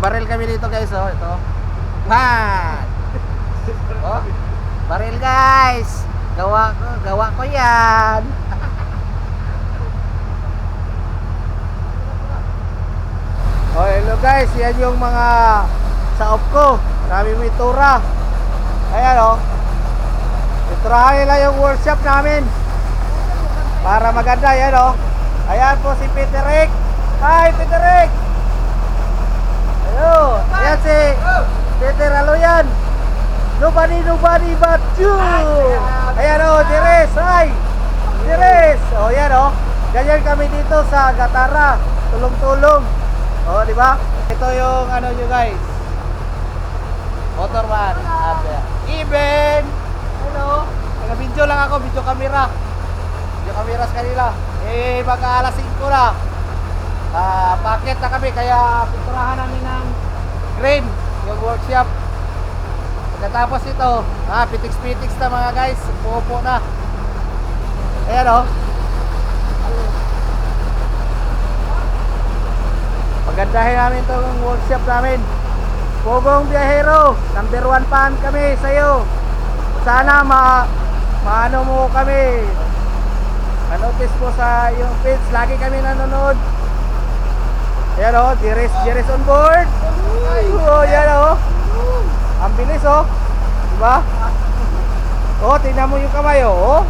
baril kami dito guys, oh, ito. Man. Oh, baril guys. Gawa ko 'yan. Oh, hello guys, yan yung mga saop ko. Marami may tura. Ayan oh. Iturahan nila yung workshop namin para maganda, yan oh. Ayan po si Peter Rick. Hi Peter Rick. Ayo, ayan si Peter Aloyan. Nobody but you. Ayan oh, Jeres. Hi Jeres. Oh yan oh. Ganyan kami dito sa Gatara. Tulong-tulong. Oh, di ba? Ito yung ano nyo guys. Motor van. Even. Hello. Nag-video lang ako, video camera. Video camera sa kanila. Eh, baka alas 5 na. Packet na kami, kaya pinturahan namin ng green, yung workshop. Pagkatapos ito, pitix-pitix na mga guys. Pupo na. Ayan o. Pagandahin namin itong workshop namin. Pugong Biyahero, number 1 fan kami sa'yo. Sana maano mo kami. Manotice po sa yung page. Lagi kami nanonood. Ayan o, Jeres on board. Oh, yan o. Ang bilis o. Diba? Oh, tingnan mo yung kamay o.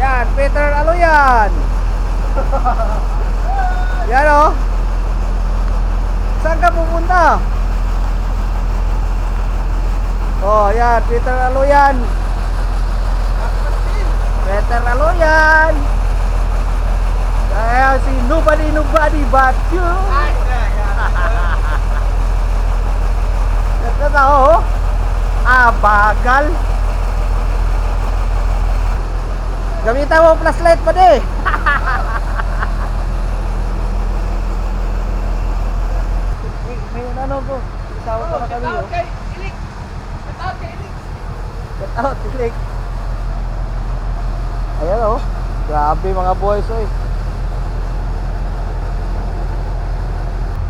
Yan, Peter Aloyan. Yan o. Saan ka pupunta? Oh, yan, Peter Aloyan. Peter Aloyan. Kaya si nobody but you. Ito na oh. Bagal. Gamitan mo flashlight pa di. May ano ko. Isawa ko na kami oh. Get out, Ilik. Ayan oh. Grabe mga boys oy.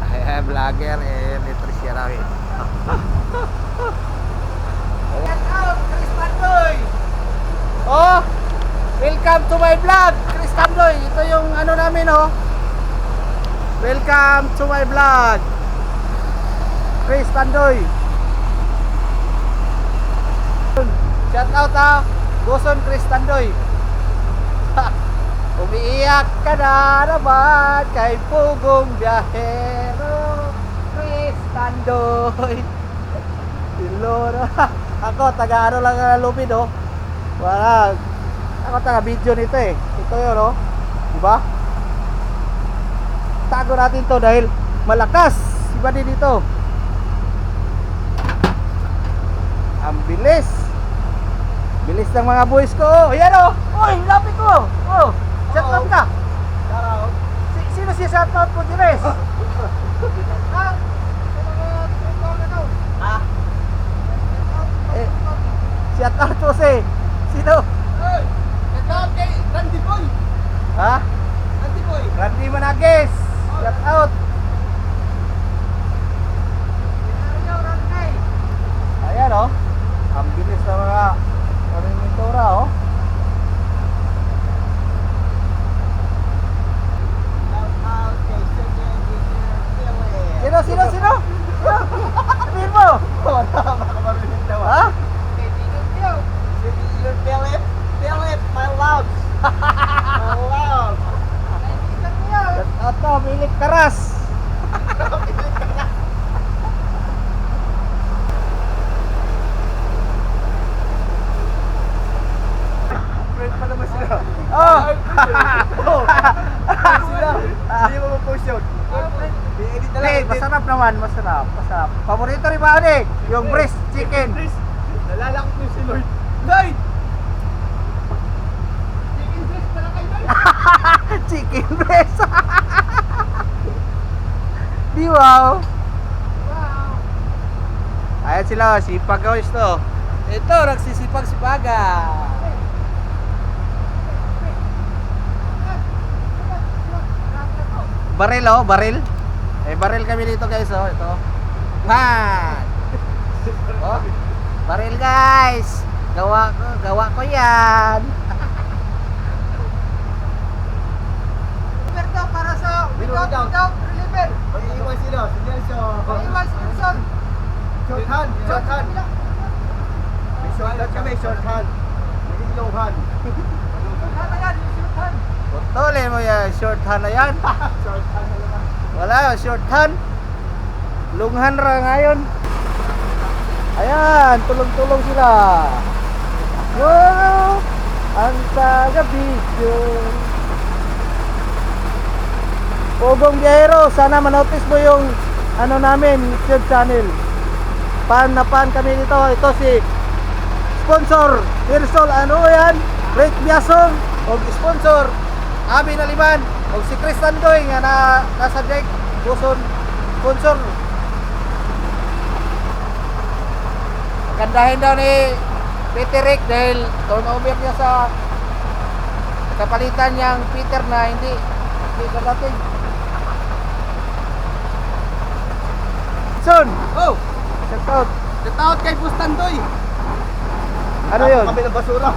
Ayan, vlogger. Ayan, Patricia namin. Get out, Chris Tandoy. Oh, welcome to my vlog, Chris Tandoy. Ito yung ano namin oh. Welcome to my vlog, Chris Tandoy. Shout out ha, Boson Chris Tandoy. Umiiyak ka na naman kay Pugong Biyahero, Chris Tandoy. Iloro. Ako taga ano lang na lupid oh. Wala. Ako taga video nito eh. Ito yun oh. Diba? Tago natin to dahil malakas. Iba din dito. Ang bilis. Bilis ng mga boys ko. Oh, ayan oh. Oy, lapit ko. Oh, shout out ka. Sino si shout out mo, Jeres? Shout out mo si. Sino? Shout out kay Randy Boy. Ha? Randy Boy. Randy Manages. Shout out. Ayan oh. Ang bilis na mga mintura oh. Sino? Sabihin mo. Ha? Philip, my love. My love. Ito, Philip Karas. Friend pa naman sila. Oh. Sila. Hindi mo ma-post yun. I-edit na lang. Hey, masarap naman, masarap. Paborito rin ba ni? Yung breast chicken. Nalalakot mo si Lloyd. Lloyd! Chicken breast pala kay Lloyd. Chicken breast. Di wow. Wow. Ayan sila, sipag guys to. Ito, nagsisipag-sipagan. Baril oh, baril. Eh, baril kami dito guys, oh. Ito. Man! Oh, baril guys! Gawa ko yan! Roberto, para sa without reliever. Mag-iiwan sila. Silencio. Iwan si Wilson. Short hand. Short hand. May short hand kami. Short hand. May long hand. Putulin mo yan, short hand na yan. Short hand na naman. Wala, short hand. Lunghan ra ngayon. Ayan, tulong-tulong sila. Wow! Ang taga-video. Pogong Biyahero, sana manotice mo yung ano namin, YouTube channel. Pan na pan kami dito. Ito si sponsor Pirsol, ano yan? Rick Biasong. O sponsor Abi Naliman. O si Chris Tandoy nga nasa deck. Puson sponsor. Gandahin daw ni Peter Rick dahil turnover niya sa kapalitan niyang Peter na hindi kadating. Son! Oh! Shout out! Shout out kay Bustandoy. Ano yun? Kami ng basura.